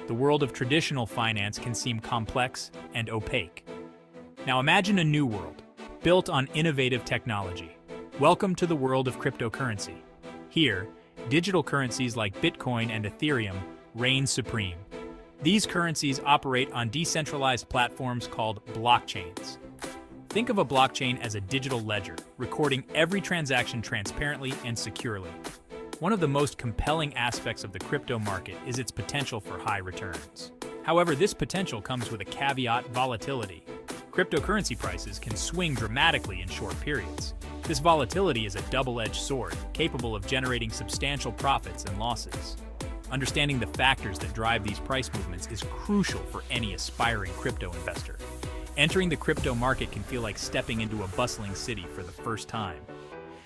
the world of traditional finance can seem complex and opaque. Now imagine a new world, built on innovative technology. Welcome to the world of cryptocurrency. Here, digital currencies like Bitcoin and Ethereum reign supreme. These currencies operate on decentralized platforms called blockchains. Think of a blockchain as a digital ledger, recording every transaction transparently and securely. One of the most compelling aspects of the crypto market is its potential for high returns. However, this potential comes with a caveat: volatility. Cryptocurrency prices can swing dramatically in short periods. This volatility is a double-edged sword, capable of generating substantial profits and losses. Understanding the factors that drive these price movements is crucial for any aspiring crypto investor. Entering the crypto market can feel like stepping into a bustling city for the first time.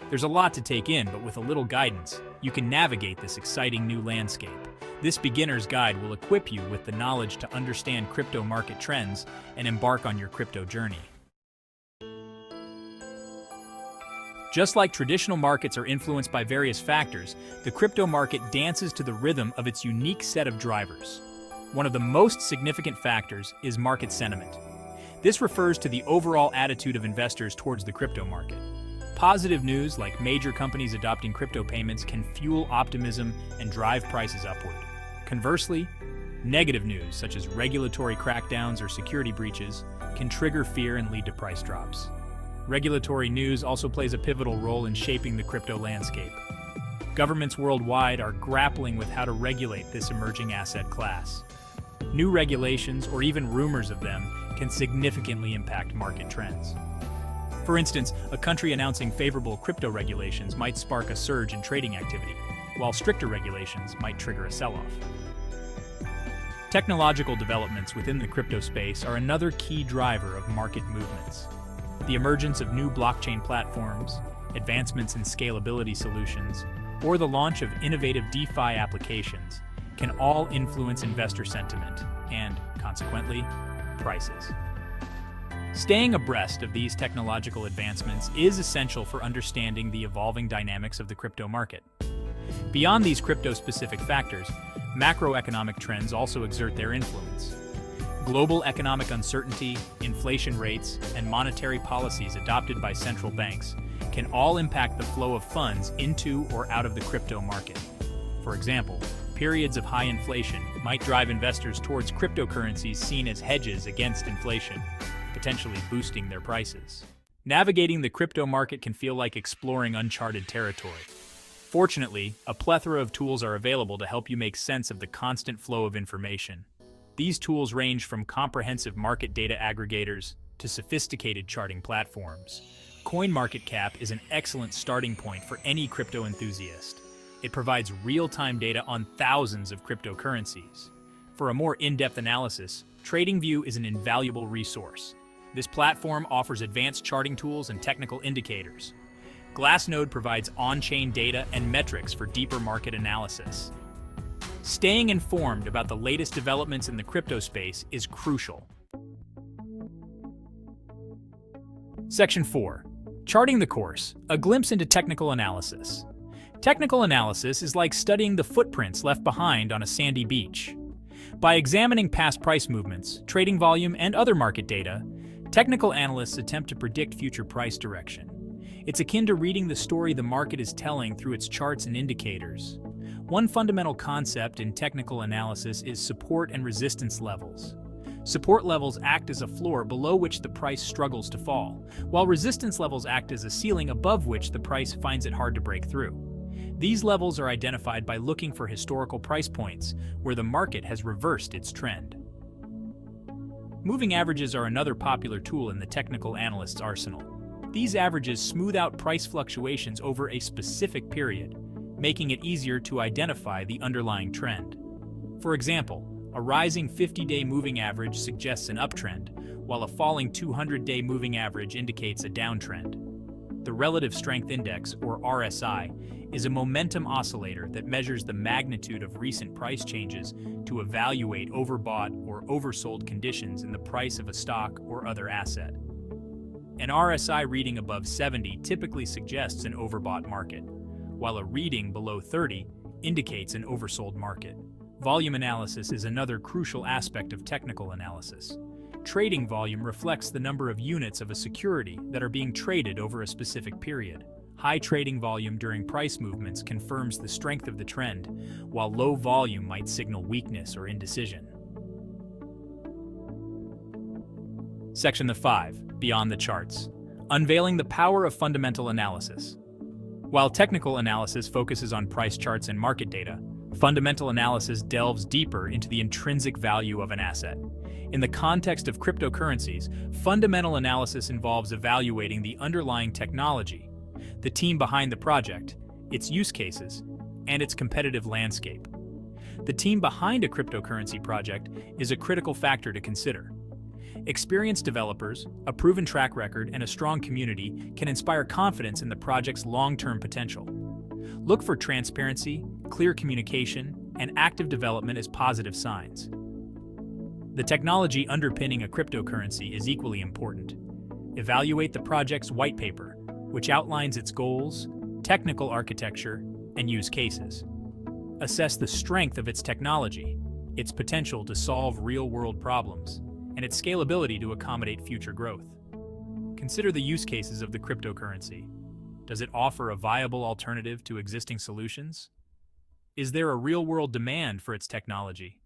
There's a lot to take in, but with a little guidance, you can navigate this exciting new landscape. This beginner's guide will equip you with the knowledge to understand crypto market trends and embark on your crypto journey. Just like traditional markets are influenced by various factors, the crypto market dances to the rhythm of its unique set of drivers. One of the most significant factors is market sentiment. This refers to the overall attitude of investors towards the crypto market. Positive news, like major companies adopting crypto payments, can fuel optimism and drive prices upward. Conversely, negative news, such as regulatory crackdowns or security breaches, can trigger fear and lead to price drops. Regulatory news also plays a pivotal role in shaping the crypto landscape. Governments worldwide are grappling with how to regulate this emerging asset class. New regulations, or even rumors of them, can significantly impact market trends. For instance, a country announcing favorable crypto regulations might spark a surge in trading activity, while stricter regulations might trigger a sell-off. Technological developments within the crypto space are another key driver of market movements. The emergence of new blockchain platforms, advancements in scalability solutions, or the launch of innovative DeFi applications can all influence investor sentiment and, consequently, prices. Staying abreast of these technological advancements is essential for understanding the evolving dynamics of the crypto market. Beyond these crypto-specific factors, macroeconomic trends also exert their influence. Global economic uncertainty, inflation rates, and monetary policies adopted by central banks can all impact the flow of funds into or out of the crypto market. For example, periods of high inflation might drive investors towards cryptocurrencies seen as hedges against inflation, potentially boosting their prices. Navigating the crypto market can feel like exploring uncharted territory. Fortunately, a plethora of tools are available to help you make sense of the constant flow of information. These tools range from comprehensive market data aggregators to sophisticated charting platforms. CoinMarketCap is an excellent starting point for any crypto enthusiast. It provides real-time data on thousands of cryptocurrencies. For a more in-depth analysis, TradingView is an invaluable resource. This platform offers advanced charting tools and technical indicators. Glassnode provides on-chain data and metrics for deeper market analysis. Staying informed about the latest developments in the crypto space is crucial. Section 4. Charting the course, a glimpse into technical analysis. Technical analysis is like studying the footprints left behind on a sandy beach. By examining past price movements, trading volume, and other market data, technical analysts attempt to predict future price direction. It's akin to reading the story the market is telling through its charts and indicators. One fundamental concept in technical analysis is support and resistance levels. Support levels act as a floor below which the price struggles to fall, while resistance levels act as a ceiling above which the price finds it hard to break through. These levels are identified by looking for historical price points where the market has reversed its trend. Moving averages are another popular tool in the technical analyst's arsenal. These averages smooth out price fluctuations over a specific period, making it easier to identify the underlying trend. For example, a rising 50-day moving average suggests an uptrend, while a falling 200-day moving average indicates a downtrend. The Relative Strength Index, or RSI, is a momentum oscillator that measures the magnitude of recent price changes to evaluate overbought or oversold conditions in the price of a stock or other asset. An RSI reading above 70 typically suggests an overbought market, while a reading below 30 indicates an oversold market. Volume analysis is another crucial aspect of technical analysis. Trading volume reflects the number of units of a security that are being traded over a specific period. High trading volume during price movements confirms the strength of the trend, while low volume might signal weakness or indecision. Section 5, Beyond the Charts. Unveiling the power of fundamental analysis. While technical analysis focuses on price charts and market data, fundamental analysis delves deeper into the intrinsic value of an asset. In the context of cryptocurrencies, fundamental analysis involves evaluating the underlying technology, the team behind the project, its use cases, and its competitive landscape. The team behind a cryptocurrency project is a critical factor to consider. Experienced developers, a proven track record, and a strong community can inspire confidence in the project's long-term potential. Look for transparency, clear communication, and active development as positive signs. The technology underpinning a cryptocurrency is equally important. Evaluate the project's white paper, which outlines its goals, technical architecture, and use cases. Assess the strength of its technology, its potential to solve real-world problems, and its scalability to accommodate future growth. Consider the use cases of the cryptocurrency. Does it offer a viable alternative to existing solutions? Is there a real-world demand for its technology?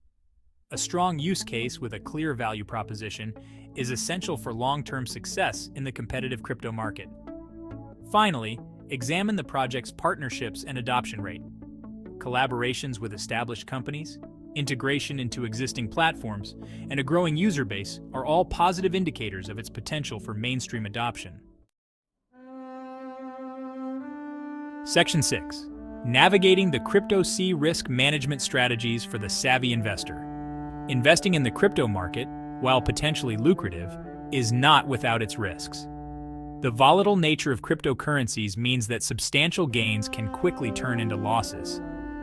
A strong use case with a clear value proposition is essential for long-term success in the competitive crypto market. Finally, examine the project's partnerships and adoption rate. Collaborations with established companies, integration into existing platforms, and a growing user base are all positive indicators of its potential for mainstream adoption. Section 6. Navigating the crypto sea risk management strategies for the savvy investor. Investing in the crypto market, while potentially lucrative, is not without its risks. The volatile nature of cryptocurrencies means that substantial gains can quickly turn into losses.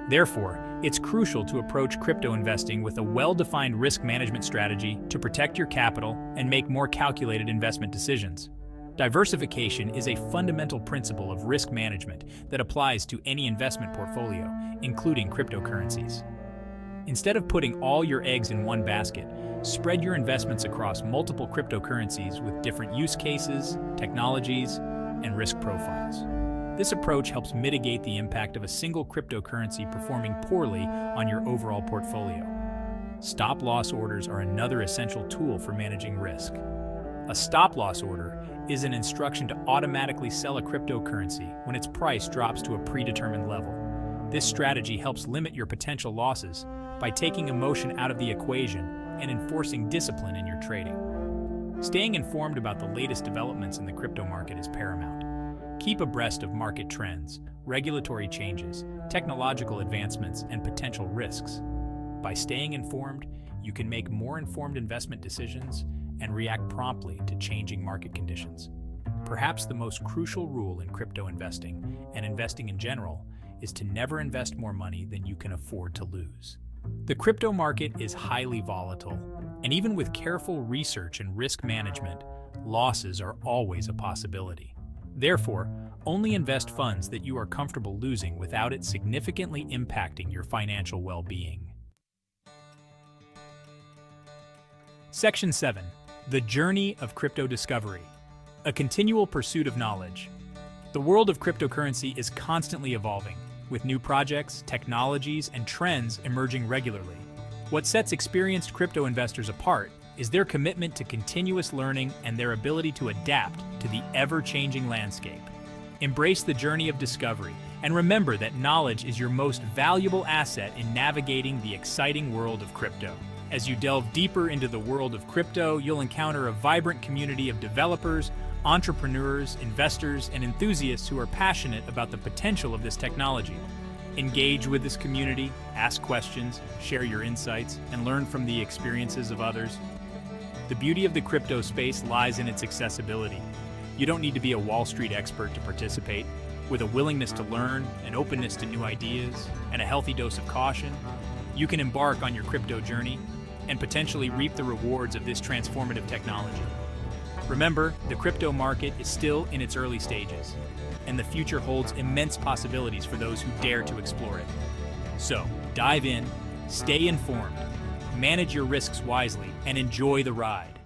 Therefore, it's crucial to approach crypto investing with a well-defined risk management strategy to protect your capital and make more calculated investment decisions. Diversification is a fundamental principle of risk management that applies to any investment portfolio, including cryptocurrencies. Instead of putting all your eggs in one basket, spread your investments across multiple cryptocurrencies with different use cases, technologies, and risk profiles. This approach helps mitigate the impact of a single cryptocurrency performing poorly on your overall portfolio. Stop-loss orders are another essential tool for managing risk. A stop-loss order is an instruction to automatically sell a cryptocurrency when its price drops to a predetermined level. This strategy helps limit your potential losses by taking emotion out of the equation and enforcing discipline in your trading. Staying informed about the latest developments in the crypto market is paramount. Keep abreast of market trends, regulatory changes, technological advancements, and potential risks. By staying informed, you can make more informed investment decisions and react promptly to changing market conditions. Perhaps the most crucial rule in crypto investing, and investing in general, is to never invest more money than you can afford to lose. The crypto market is highly volatile, and even with careful research and risk management, losses are always a possibility. Therefore, only invest funds that you are comfortable losing without it significantly impacting your financial well-being. Section 7. The Journey of Crypto Discovery. A continual pursuit of knowledge. The world of cryptocurrency is constantly evolving, with new projects, technologies, and trends emerging regularly. What sets experienced crypto investors apart is their commitment to continuous learning and their ability to adapt to the ever-changing landscape. Embrace the journey of discovery, and remember that knowledge is your most valuable asset in navigating the exciting world of crypto. As you delve deeper into the world of crypto, you'll encounter a vibrant community of developers, entrepreneurs, investors, and enthusiasts who are passionate about the potential of this technology. Engage with this community, ask questions, share your insights, and learn from the experiences of others. The beauty of the crypto space lies in its accessibility. You don't need to be a Wall Street expert to participate. With a willingness to learn, an openness to new ideas, and a healthy dose of caution, you can embark on your crypto journey and potentially reap the rewards of this transformative technology. Remember, the crypto market is still in its early stages, and the future holds immense possibilities for those who dare to explore it. So, dive in, Stay informed, manage your risks wisely, and enjoy the ride.